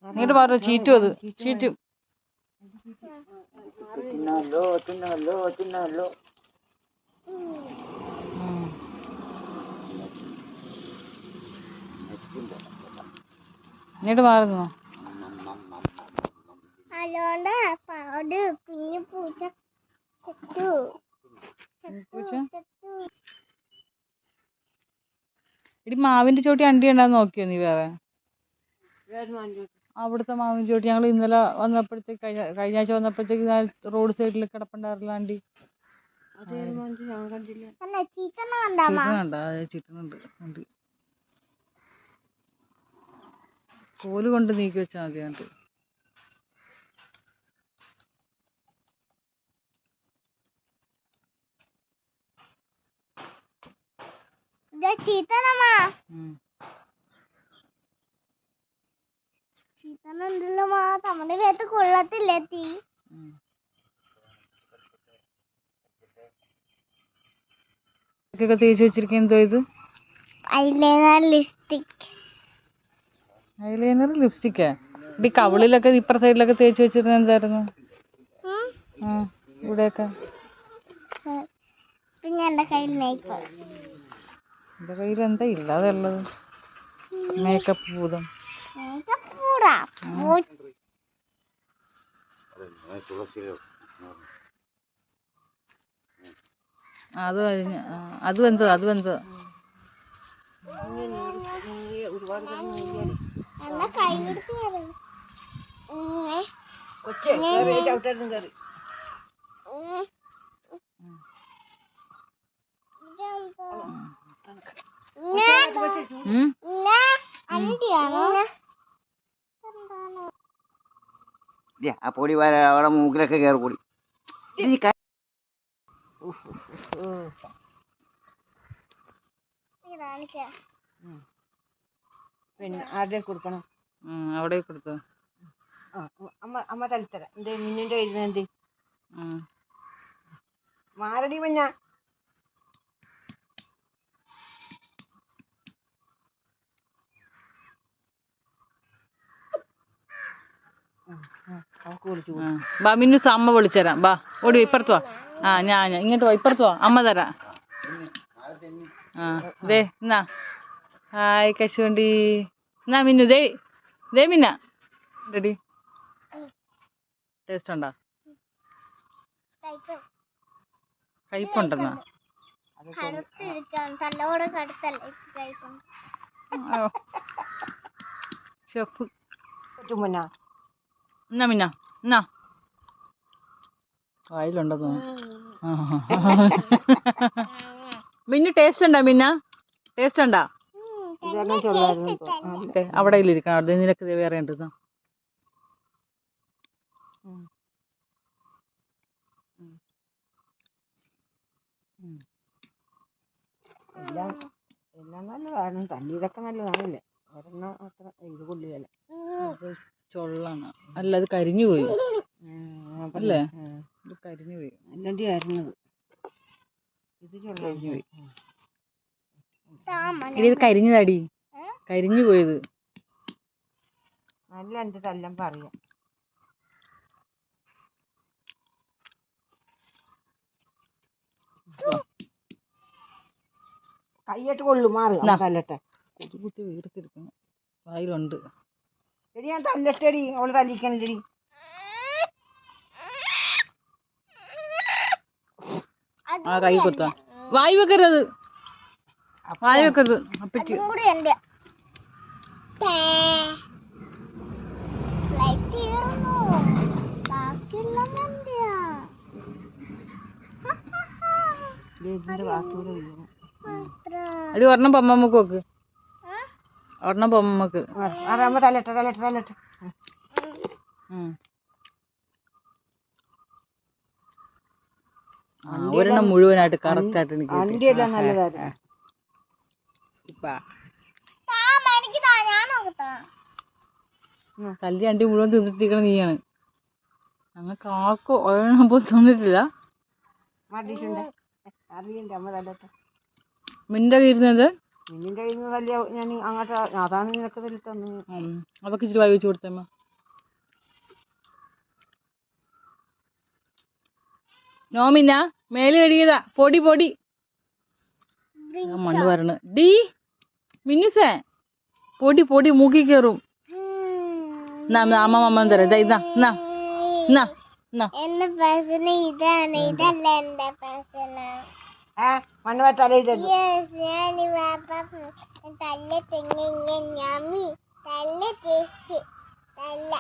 ഇങ്ങോട്ട് പറഞ്ഞു ചീറ്റും അത് ചീറ്റും. ഇങ്ങോട്ട് മാറുന്നു. ഇടി മാവിന്റെ ചോട്ടി അണ്ടി ഉണ്ടാന്ന് നോക്കിയോ നീ? വേറെ അവിടുത്തെ മാവിന്റെ ചോട്ടി ഞങ്ങൾ ഇന്നലെ വന്നപ്പോഴത്തേക്ക് കഴിഞ്ഞ ആഴ്ച വന്നപ്പോഴത്തേക്ക് റോഡ് സൈഡിൽ കിടപ്പുണ്ടായിരുന്നില്ല അണ്ടി. ചീറ്റനുണ്ട്. കോല് കൊണ്ട് നീക്കി വെച്ചാൽ മതി. കണ്ട് നമ്മുടെ വേത്ത് കൊള്ളത്തില്ലേ തീ? തേച്ച് വെച്ചിരിക്കുന്ന എന്തോ ഇത്? ഐലൈനർ ലിപ്സ്റ്റിക്കാ? ഈ കവിളിലൊക്കെ ഇപ്പുറ സൈഡിലൊക്കെ തേച്ച് വെച്ചിരുന്ന എന്തായിരുന്നു? ഇവിടെയൊക്കെ എന്റെ കയ്യിൽ എന്താ ഇല്ലാതെ ഉള്ളത്? മേക്കപ്പ് ഭൂതം. അത് വെന്തോ? ആ പൊടി അവിടെ മൂക്കിലൊക്കെ കയറി പൊടി. പിന്നെ ആരുടെ കൊടുക്കണം? അവിടെ കൊടുത്തോ. അമ്മ തലത്തരാം. എന്തേ മിന്നിന്റെ കയ്യിൽ എന്ത് മാറടി മഞ്ഞ? ബാ മിന്നുസ്, അമ്മ വിളിച്ചുതരാം. ബാ ഓടി ഇപ്പുറത്ത് വാ. ഞാൻ ഇങ്ങോട്ട് വാ, ഇപ്പുറത്ത് വാ, അമ്മ തരാം. ദേ എന്നാ ഹായ് കശുവണ്ടി. എന്നാ മിന്നു ദേ മിന്ന റെഡി. ടേസ്റ്റ് ഉണ്ടോ? കയ്പുണ്ടെന്നാ? ഷെഫ് എന്നാ മിന്ന എന്നാ വായിലുണ്ടെന്ന്. മിന്നു ടേസ്റ്റ് ഉണ്ടോ? ടേസ്റ്റ് ഉണ്ടോ? അവിടെ ഇരിക്കണം. അവിടെ നിനക്ക് വേറെ ഉണ്ട്. എല്ലാം നല്ലതാണ്. തല്ലിയതൊക്കെ നല്ലതാണല്ലേ? ഒരെണ്ണം അത്ര ഇത് കൊള്ളുകയല്ല. ചൊള്ളാണ്. അല്ല അത് കരിഞ്ഞു പോയി അല്ലേ? ഇത് കരിഞ്ഞു പോയി. അല്ലാണ്ട് കരിഞ്ഞത് ഇത് കരിഞ്ഞു പോയി. ഇത് കരിഞ്ഞതടി, കരിഞ്ഞു പോയത്. നല്ല എൻ്റെ തല്ലം പറയാം. കയ്യിട്ട് കൊള്ളു മാറി തല്ലട്ടെ. കുത്തി വീർത്തിരിക്കുന്നു. വായിലുണ്ട്. എടി ഞാൻ തല്ലട്ടടി, അവള് തല്ലിക്കണടി. കൈ കൊത്താ. വായി വെക്കരുത്, വായി വെക്കരുത്. അപ്പയ്ക്ക് അടി ഒരെണ്ണം പൊമ്മമ്മക്ക് വെക്ക്. ഒരെണ്ണം പൊമ്മമ്മക്ക്. തല്ലട്ടെ തല്ലട്ടെ തല്ലട്ടെ. ഒരെണ്ണം മുഴുവനായിട്ട് കറക്റ്റ് ആയിട്ട് എനിക്ക് അണ്ടിയെല്ലാം നല്ലതായിരുന്നു. കല്ലി അണ്ടി മുഴുവൻ തിന്നിട്ടിരിക്കണ നീയാണ്. ഞങ്ങൾക്ക് ആർക്കും ഒരെണ്ണം പോലും തിന്നിട്ടില്ല. മാറ്റിയിട്ടുണ്ട് അറിയണ്ട അമ്മ തല്ലട്ടെ. മിൻ്റെ ഇരുന്നത് നിന്നിൻ്റെ കയ്യിൽ നിന്ന് തല്ലിയ ഞാൻ അങ്ങോട്ട് അതാണ് നിനക്ക് തല്ലി തന്നു. അതൊക്കെ ഇച്ചിരി വായി വെച്ച് കൊടുത്തമ്മ. നോമിന മേല് കഴുകിയതാ. പൊടി പൊടി മണ്ണ് വരണ ഡീ മിന്നുസേ. പൊടി പൊടി മൂക്കി കയറും. അമ്മ തരാം. ഇതാ ഇതാ എന്നാ എന്നാ എന്നാ. എന്റെ പേഴ്സണ് ഇതാണ്, ഇതല്ല എന്റെ പേഴ്സണ്. മണ്ണ് തലയിട്ടു. ഞാൻ തല്ല തെങ്ങ ഞമ്മി തല്ല ടേസ്റ്റ് തല്ല